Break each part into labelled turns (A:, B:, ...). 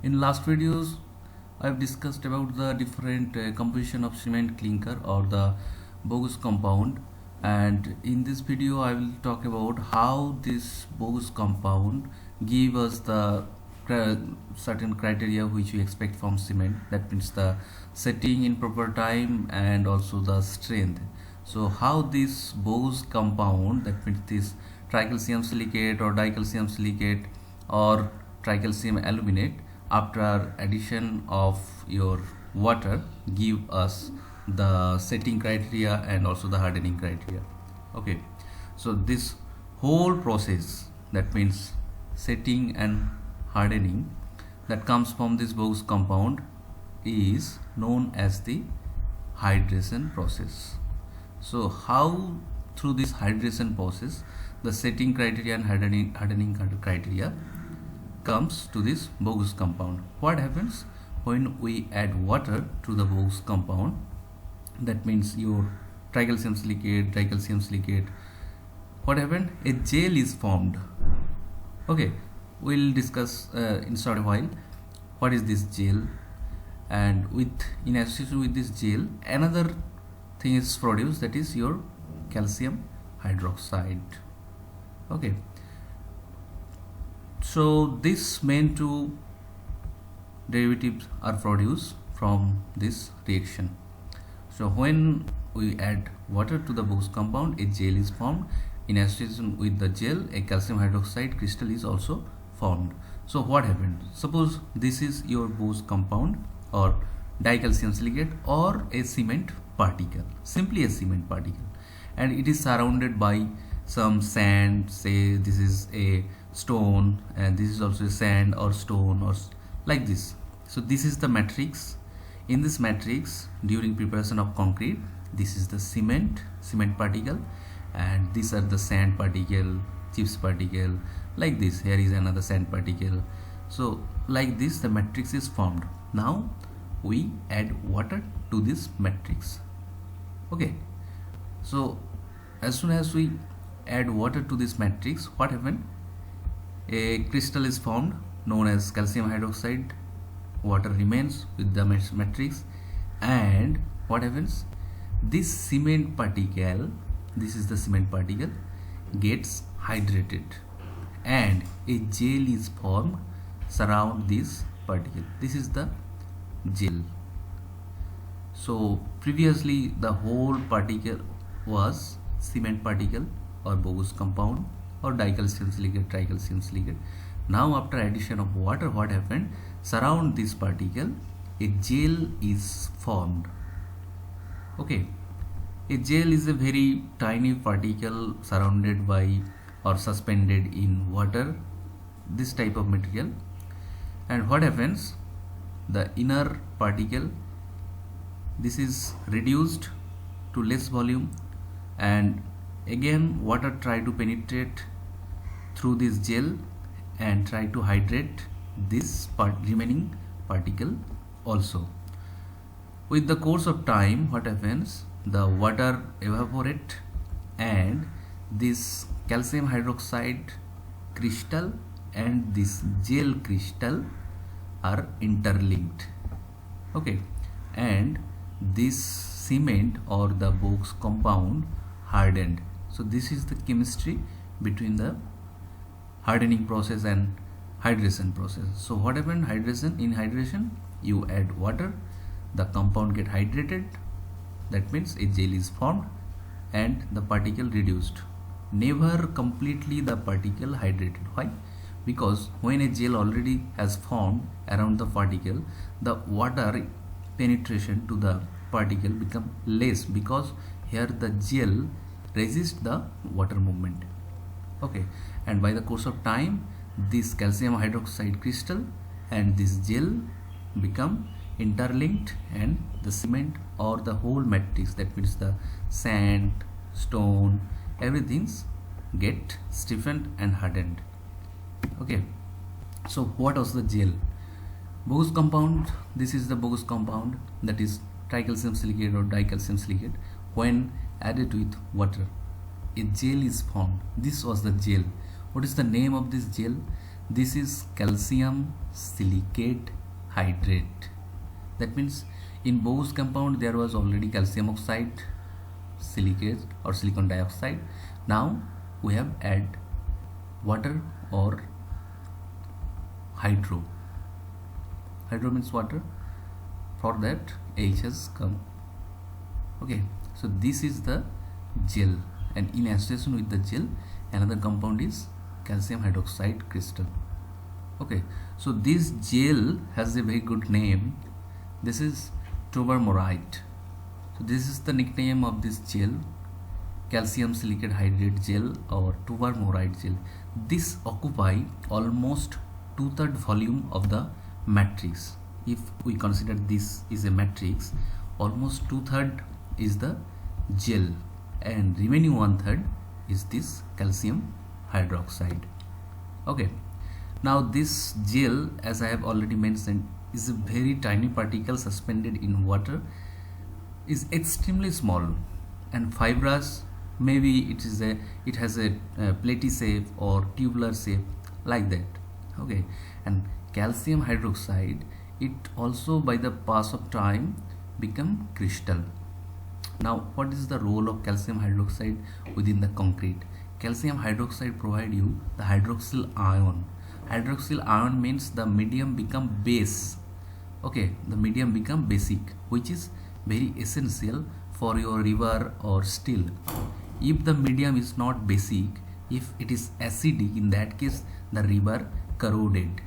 A: In last videos, I've discussed about the different composition of cement clinker or the bogus compound, and in this video I will talk about how this bogus compound give us the certain criteria which we expect from cement. That means the setting in proper time and also the strength. So how this bogus compound, that means this tricalcium silicate or dicalcium silicate or tricalcium aluminate, after addition of your water, give us the setting criteria and also the hardening criteria. Okay, so this whole process, that means setting and hardening, that comes from this bogus compound is known as the hydration process. So how through this hydration process the setting criteria and hardening criteria comes to this bogus compound. What happens when we add water to the bogus compound? That means your tricalcium silicate, dicalcium silicate. What happened? A gel is formed. Okay, we'll discuss in short a while what is this gel, and in association with this gel another thing is produced, that is your calcium hydroxide. Okay, so this main two derivatives are produced from this reaction. So when we add water to the bogus compound, a gel is formed. In association with the gel, a calcium hydroxide crystal is also formed. So what happened? Suppose this is your bogus compound or dicalcium silicate or a cement particle, simply a cement particle, and it is surrounded by some sand. Say this is a stone and this is also a sand or stone or like this. So this is the matrix. In this matrix, during preparation of concrete, this is the cement particle, and these are the sand particle, chips particle, like this. Here is another sand particle. So like this the matrix is formed. Now we add water to this matrix. Okay, so as soon as we add water to this matrix, what happened? A crystal is formed known as calcium hydroxide. Water remains with the matrix, and what happens? This cement particle, this is the cement particle, gets hydrated and a gel is formed surround this particle. This is the gel. So previously the whole particle was cement particle or bogus compound or dicalcium silicate, tricalcium silicate. Now after addition of water, what happened? Surround this particle a gel is formed. Okay, a gel is a very tiny particle surrounded by or suspended in water, this type of material. And what happens? The inner particle, this is reduced to less volume, and again water try to penetrate through this gel and try to hydrate this remaining particle also. With the course of time, what happens? The water evaporate and this calcium hydroxide crystal and this gel crystal are interlinked. Okay, and this cement or the bogus compound hardened. So this is the chemistry between the hardening process and hydration process. So what happened? Hydration, in hydration you add water, the compound get hydrated, that means a gel is formed and the particle reduced. Never completely the particle hydrated. Why? Because when a gel already has formed around the particle, the water penetration to the particle become less, because here the gel resists the water movement. Okay, and by the course of time this calcium hydroxide crystal and this gel become interlinked, and the cement or the whole matrix, that means the sand, stone, everything's get stiffened and hardened. Okay, so what was the gel? Bogus compound, this is the bogus compound, that is tricalcium silicate or dicalcium silicate. When added with water, a gel is formed. This was the gel. What is the name of this gel? this is calcium silicate hydrate. That means in Bose compound there was already calcium oxide silicate or silicon dioxide. Now we have add water or hydro. Hydro means water. For that H has come. Okay, so this is the gel, and in association with the gel another compound is calcium hydroxide crystal. Okay, so this gel has a very good name. This is tobermorite. So this is the nickname of this gel, calcium silicate hydrate gel or tobermorite gel. This occupy almost 2/3 volume of the matrix. If we consider this is a matrix, almost 2/3 is the gel and remaining 1/3 is this calcium hydroxide. Okay, now this gel, as I have already mentioned, is a very tiny particle suspended in water, is extremely small and fibrous. Maybe it has a platy shape or tubular shape like that. Okay, and calcium hydroxide, it also by the pass of time become crystal. Now what is the role of calcium hydroxide within the concrete? Calcium hydroxide provide you the hydroxyl ion. Hydroxyl ion means the medium become base. Okay, the medium become basic, which is very essential for your river or still. If the medium is not basic, if it is acidic, in that case the river corroded.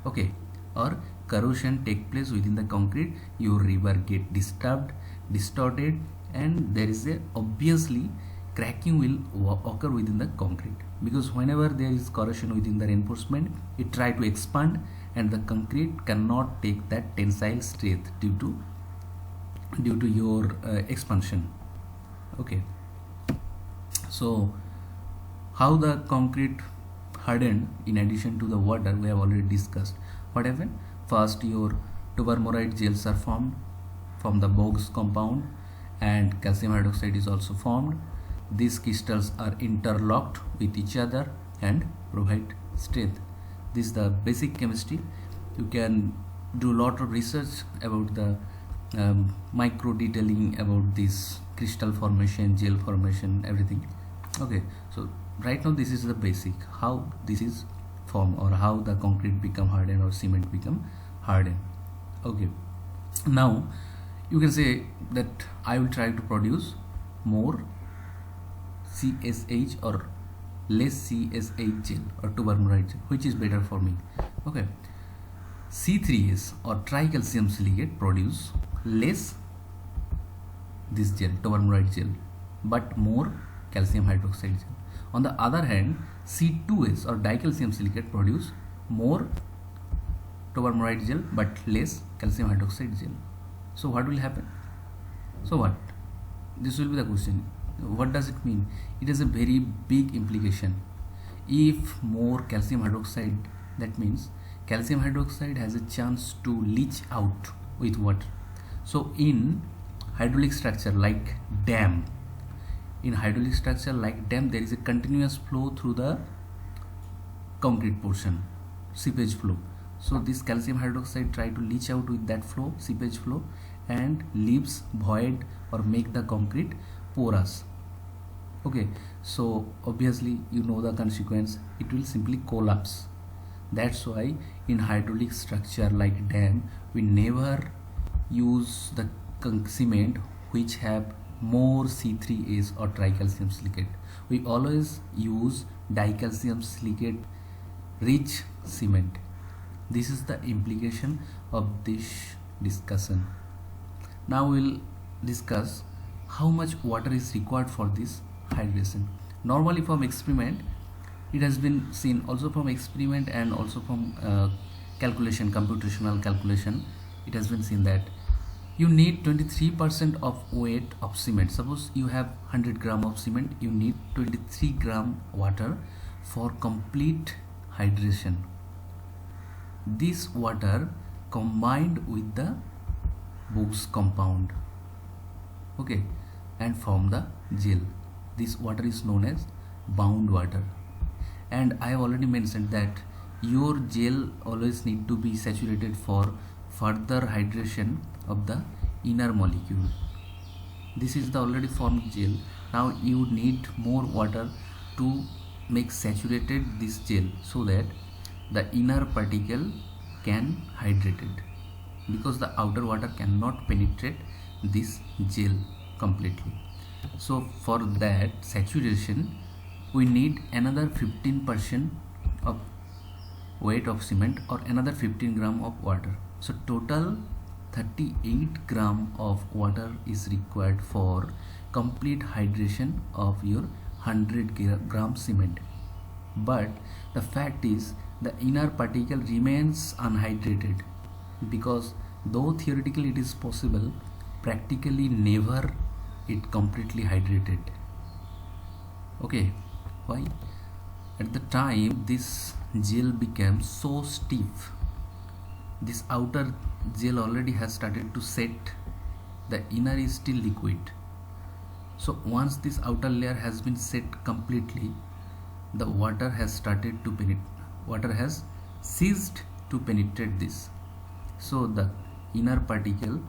A: Okay, or corrosion take place within the concrete, your river get disturbed, distorted, and there is a obviously cracking will occur within the concrete, because whenever there is corrosion within the reinforcement, it try to expand and the concrete cannot take that tensile strength due to your expansion. Okay, so how the concrete hardened in addition to the water we have already discussed. What happened? First, your tobermorite gels are formed from the Bose compound and calcium hydroxide is also formed. These crystals are interlocked with each other and provide strength. This is the basic chemistry. You can do a lot of research about the micro detailing about this crystal formation, gel formation, everything. Okay, so right now this is the basic, how this is formed or how the concrete become hardened or cement become hardened. Okay, now you can say that I will try to produce more CSH or less CSH gel or tobermorite gel, which is better for me. Okay, C3S or tricalcium silicate produce less this gel, tobermorite gel, but more calcium hydroxide gel. On the other hand, C2S or dicalcium silicate produce more tobermorite gel but less calcium hydroxide gel. So what will happen? So what? This will be the question. What does it mean? It has a very big implication. If more calcium hydroxide, that means calcium hydroxide has a chance to leach out with water. So in hydraulic structure like dam, there is a continuous flow through the concrete portion, seepage flow. So this calcium hydroxide try to leach out with that flow, seepage flow, and leaves void or make the concrete porous. Okay, so obviously you know the consequence, it will simply collapse. That's why in hydraulic structure like dam, we never use the cement which have more C3S or tricalcium silicate. We always use dicalcium silicate rich cement. This is the implication of this discussion. Now we'll discuss how much water is required for this hydration. Normally from experiment, it has been seen also from experiment and also from calculation, computational calculation, it has been seen that you need 23% of weight of cement. Suppose you have 100 gram of cement, you need 23 gram water for complete hydration. This water combined with the Bose compound, okay, and form the gel. This water is known as bound water. And I have already mentioned that your gel always need to be saturated for further hydration of the inner molecule. This is the already formed gel. Now you need more water to make saturated this gel so that the inner particle can hydrate it, because the outer water cannot penetrate this gel completely. So for that saturation we need another 15% of weight of cement or another 15 gram of water. So total 38 gram of water is required for complete hydration of your 100 gram cement. But the fact is the inner particle remains unhydrated, because though theoretically it is possible, practically never it completely hydrated. Okay, why? At the time this gel became so stiff, this outer gel already has started to set, the inner is still liquid. So once this outer layer has been set completely, the water has started to penetrate, water has ceased to penetrate this. So the inner particle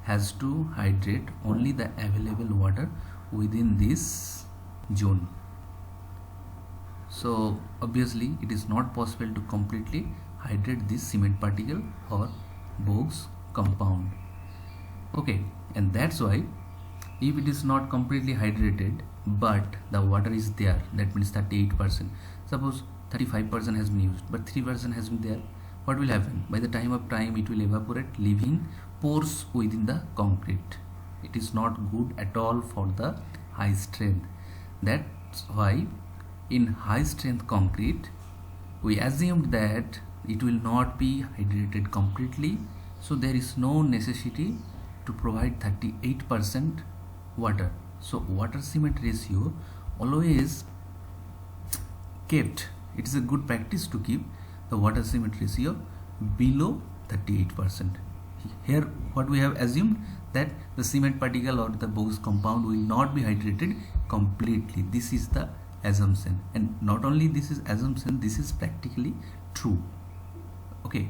A: has to hydrate only the available water within this zone. So obviously it is not possible to completely hydrate this cement particle or Bogue's compound. Okay, and that's why if it is not completely hydrated but the water is there, that means 38%, suppose 35% has been used but 3% has been there, what will happen? By the time of time it will evaporate, leaving pores within the concrete. It is not good at all for the high strength. That's why in high strength concrete we assumed that it will not be hydrated completely, so there is no necessity to provide 38% water. So water cement ratio always kept, it is a good practice to keep the water cement ratio below 38%. Here what we have assumed, that the cement particle or the Bogue's compound will not be hydrated completely. This is the assumption, and not only this is assumption, this is practically true. Okay,